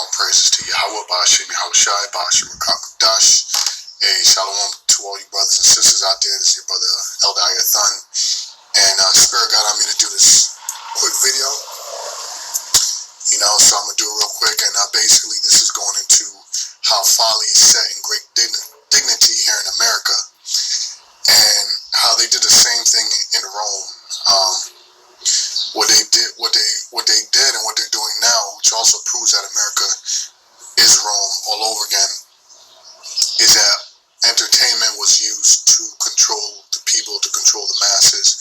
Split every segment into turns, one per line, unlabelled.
All praises to Yahweh, Ba'ashem Yahushai, Ba'ashem Rakakadash. Hey, shalom to all you brothers and sisters out there. This is your brother Elder Ayathan. And Spirit got on me to do this quick video. So I'm going to do it real quick. And basically this is going into how folly is set in great dignity here in America. And how they did the same thing in Rome. What they did and what they're doing now, which also proves that America is Rome all over again, is that entertainment was used to control the people, to control the masses.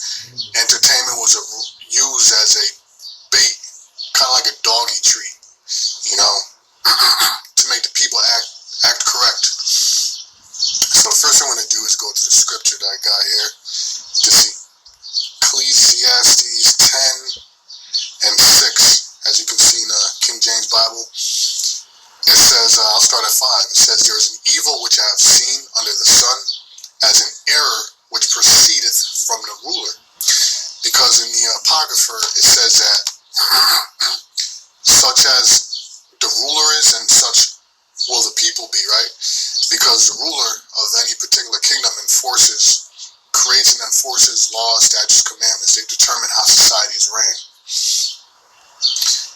Entertainment was used as a bait, kind of like a doggy treat, to make the people act correct. So the first thing I'm going to do is go to the scripture that I got here. This is Ecclesiastes 10 and 6, as you can see in the King James Bible. It says, I'll start at 5. It says, there is an evil which I have seen under the sun, as an error which proceedeth from the ruler. Because in the Apocrypha, it says that such as the ruler is, and such will the people be, right? Because the ruler of any particular kingdom creates and enforces laws, statutes, commandments. They determine how society is ran.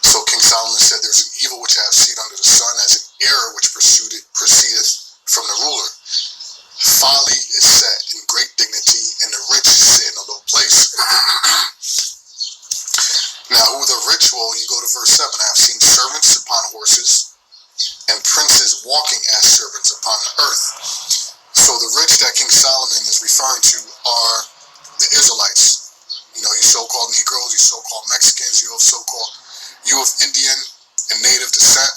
So King Solomon said, there's an evil which I have seen under the sun, as an error which proceedeth from the ruler. Folly is set in great dignity, and the rich sit in a low place. Now, who are the rich? Well, you go to verse 7. I have seen servants upon horses, and princes walking as servants upon the earth. So the rich that King Solomon is referring to are the Israelites. Your so-called Negroes, your so-called Mexicans, you of Indian and native descent.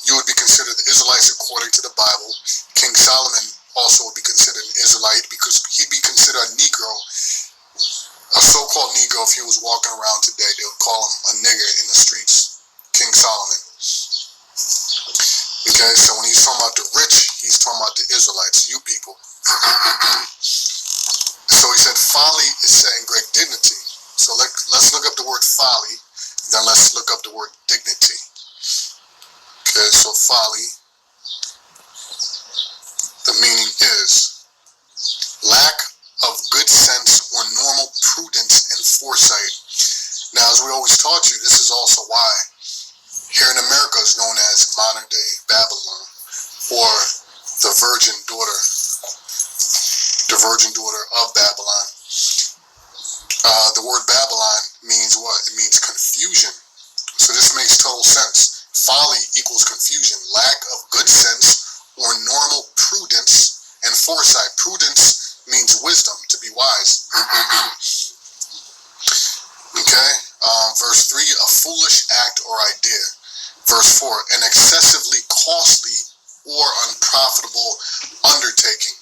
You would be considered the Israelites according to the Bible. King Solomon also would be considered an Israelite because he'd be considered a Negro. A so-called Negro, if he was walking around today, they would call him a nigger in the streets. King Solomon. Okay, so when he's talking about the rich, he's talking about the Israelites, you people. So he said folly is set in great dignity. So let's look up the word folly, then let's look up the word dignity. Okay, so folly, the meaning is lack of good sense or normal prudence and foresight. Now, as we always taught you, this is also why here in America is known as modern day Babylon, or the virgin daughter of Babylon. The word Babylon means what? It means confusion. So this makes total sense. Folly equals confusion, lack of good sense or normal prudence and foresight. Prudence means wisdom, to be wise. Okay, verse 3, a foolish act or idea. Verse 4, an excessively costly or unprofitable undertaking.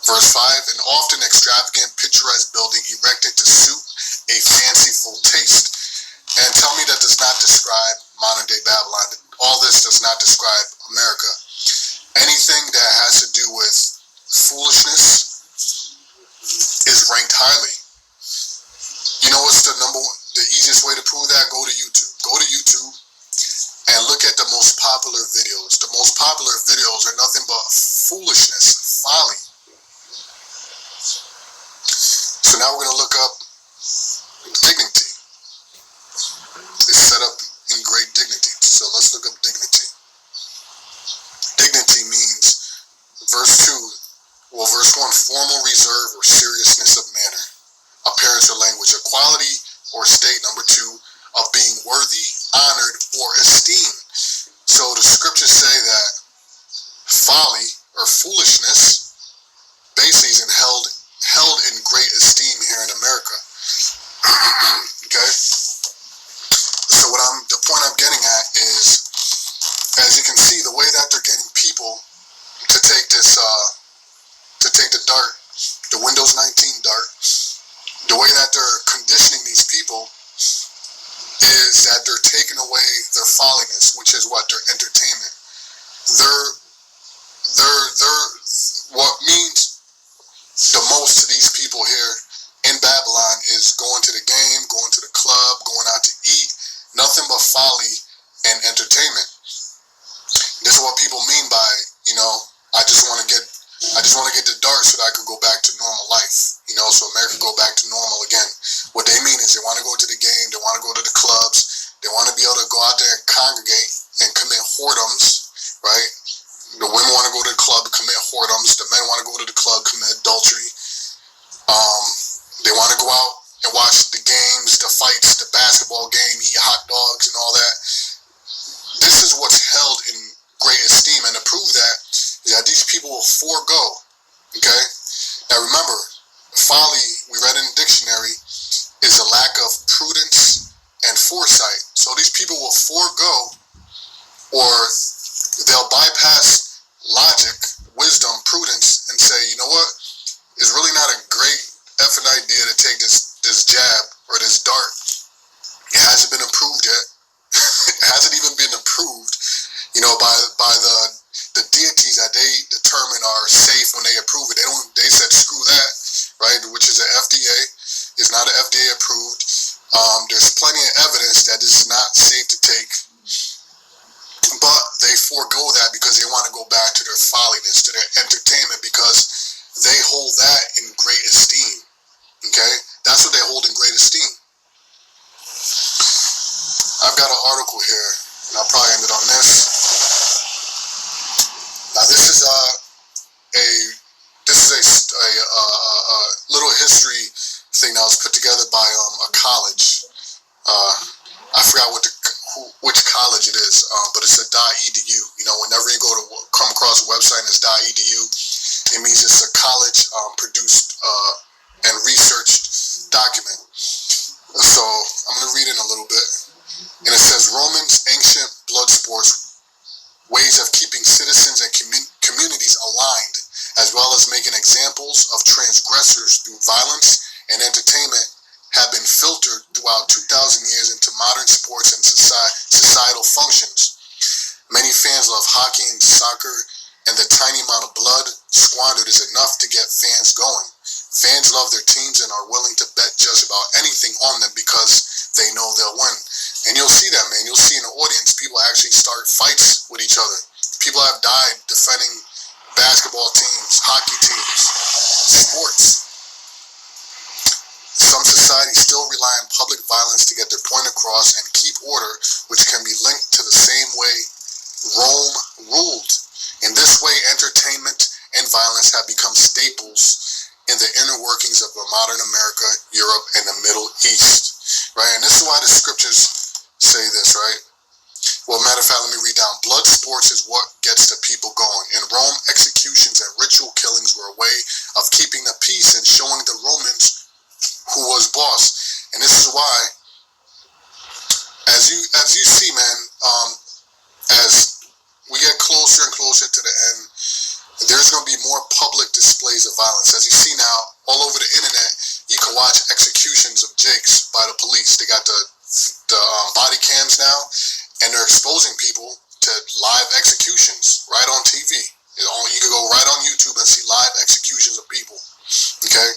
Verse 5, an often extravagant, picturesque building erected to suit a fanciful taste. And tell me that does not describe modern day Babylon. All this does not describe America. Anything that has to do with foolishness is ranked highly. What's the easiest way to prove that? Go to YouTube. Go to YouTube and look at the most popular videos. The most popular videos are nothing but foolishness, folly. So now we're going to look up dignity. It's set up in great dignity. So let's look up dignity. Dignity means, verse 1, formal reserve or seriousness of manner, appearance or language, a quality or state. Number 2, of being worthy, honored, or esteemed. So the scriptures say that folly or foolishness basically is held in great esteem here in America. Okay? So the point I'm getting at is, as you can see, the way that they're getting people to take this, to take the dart, the Windows 19 dart, the way that they're conditioning these people is that they're taking away their folliness, which is what? Their entertainment. What means the most to these people here in Babylon is going to the game, going to the club, going out to eat, nothing but folly and entertainment. to what people mean by, I just want to get the dart so that I could go back to normal life, so America go back to normal again. What they mean is they want to go to the game, they want to go to the clubs, they want to be able to go out there and congregate and commit whoredoms, right? The women want to go to the club and commit whoredoms, the men want to go to the club, commit adultery. They want to go out and watch the games, the fights, the basketball game, eat hot dogs and all that. This is what's held in great esteem, and to prove that is that these people will forego, okay? Now remember, folly, we read in the dictionary, is a lack of prudence and foresight. So these people will forego, or they'll bypass logic, wisdom, prudence, and say, you know what, it's really not a great effing idea to take this jab or this dart. It hasn't been approved yet. It hasn't even been approved, by the deities that they determine are safe when they approve it. They said screw that, right? Which is an FDA. It's not an FDA approved. There's plenty of evidence that this is not safe to take, but they forego that because they want to go back to their folliness, to their entertainment, because they hold that in great esteem. Okay, that's what they hold in great esteem. I've got an article here, and I'll probably end it on this. Now, this is a little history thing that was put together by a college. I forgot which college it is, but it's a .edu. Whenever you come across a website and it's .edu, it means it's a college produced and researched document. So I'm going to read it in a little bit. And it says, Romans' ancient blood sports, ways of keeping citizens and communities aligned, as well as making examples of transgressors through violence and entertainment, have been filtered throughout 2,000 years into modern sports and societal functions. Many fans love hockey and soccer, and the tiny amount of blood squandered is enough to get fans going. Fans love their teams and are willing to bet just about anything on them because they know they'll win. And you'll see that, man. You'll see in the audience, people actually start fights with each other. People have died defending basketball teams, hockey teams, sports. Some societies still rely on public violence to get their point across and keep order, which can be linked to the same way Rome ruled. In this way, entertainment and violence have become staples in the inner workings of modern America, Europe, and the Middle East. Right? And this is why the scriptures say this, right? Well, matter of fact, let me read down. Blood sports is what gets the people going. In Rome, executions and ritual killings were a way of keeping the peace and showing the Romans who was boss. And this is why, as you see, man, as we get closer and closer to the end, there's going to be more public displays of violence. As you see now, all over the internet, you can watch executions of jakes by the police. They got the body cams now, and they're exposing people to live executions right on TV. You can go right on YouTube and see live executions of people. Okay,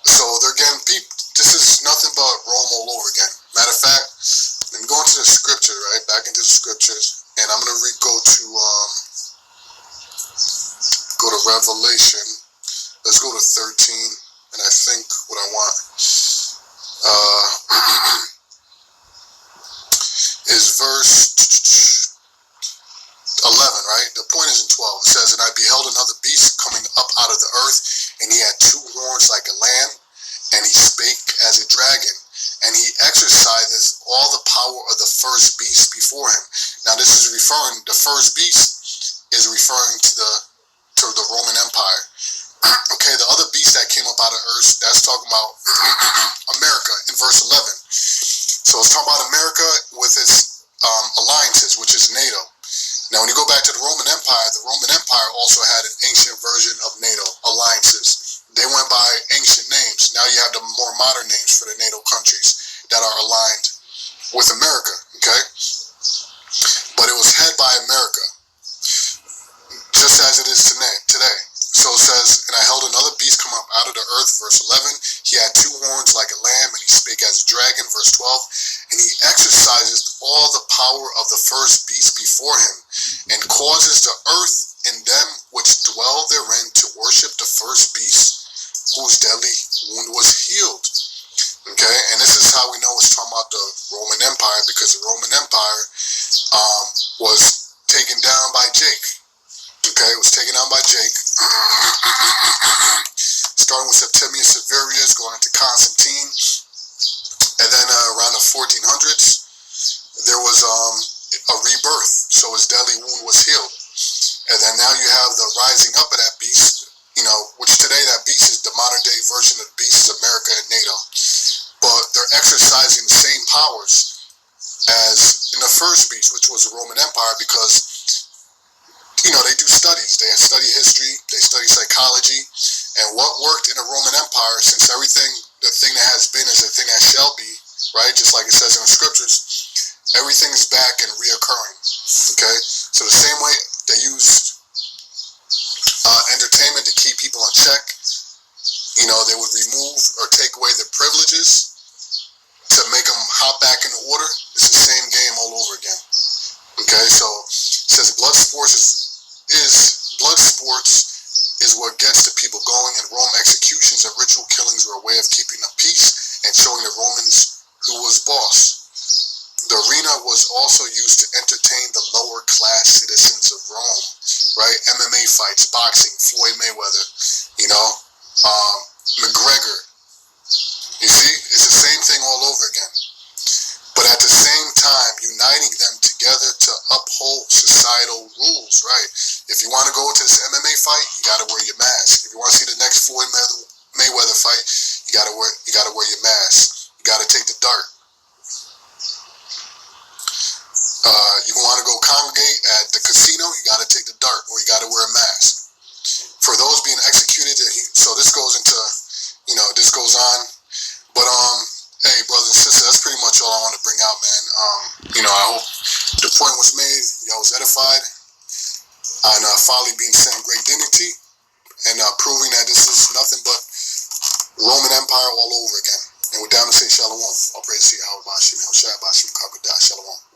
so they're getting people. This is nothing but Rome all over again. Matter of fact, let me go into the scripture, right? Back into the scriptures, and I'm gonna go to Revelation. Let's go to 13, and I think what I want is verse 11, right? The point is in 12. It says, and I beheld another beast coming up out of the earth, and he had two horns like a lamb, and he spake as a dragon, and he exerciseth all the power of the first beast before him. Now this is the first beast is referring to the Roman Empire. Okay, the other beast that came up out of earth, that's talking about America in verse 11. So it's talking about America with its alliances, which is NATO. Now, when you go back to the Roman Empire also had an ancient version of NATO alliances. They went by ancient names. Now you have the more modern names for the NATO countries that are aligned with America, okay? But it was head by America, just as it is today. So it says, and I held another beast come up out of the earth, verse 11. He had two horns like a lamb, and he spake as a dragon, verse 12. And he exercises all the power of the first beast before him, and causes the earth and them which dwell therein to worship the first beast, whose deadly wound was healed. Okay, and this is how we know it's talking about the Roman Empire, because the Roman Empire was taken down by Jake. Okay, it was taken down by Jake. Starting with Septimius Severus, going into Constantine, and then around the 1400s, there was a rebirth. So his deadly wound was healed, and then now you have the rising up of that beast. Which today that beast is the modern day version of the beast is America and NATO, but they're exercising the same powers as in the first beast, which was the Roman Empire, because they do studies. They study history, they study psychology, and what worked in the Roman Empire, since the thing that has been is the thing that shall be, right? Just like it says in the scriptures, everything is back and reoccurring. Okay, so the same way they used entertainment to keep people in check, they would remove or take away their privileges to make them hop back into order. It's the same game all over again. Okay, so it says blood sports is what gets the people going. In Rome, executions and ritual killings were a way of keeping the peace and showing the Romans who was boss. The arena was also used to entertain the lower class citizens of Rome, right? MMA fights, boxing, Floyd Mayweather, McGregor. You see, it's the same thing all over again. But at the same time, uniting them together to uphold societal rules, right? If you want to go to this MMA fight, you got to wear your mask. If you want to see the next Floyd Mayweather fight, you got to wear your mask. You got to take the dart. You want to go congregate at the casino, you got to take the dart, or you got to wear a mask. For those being executed, so this goes into, this goes on. But hey, brothers and sisters, that's pretty much all I want to bring out, man. I hope the point was made, y'all was edified, and folly being set in great dignity, and proving that this is nothing but Roman Empire all over again. And with that, I'm going to say shalom. I'll pray to see how Bashim, how Shah Bashim, Kakudah, shalom.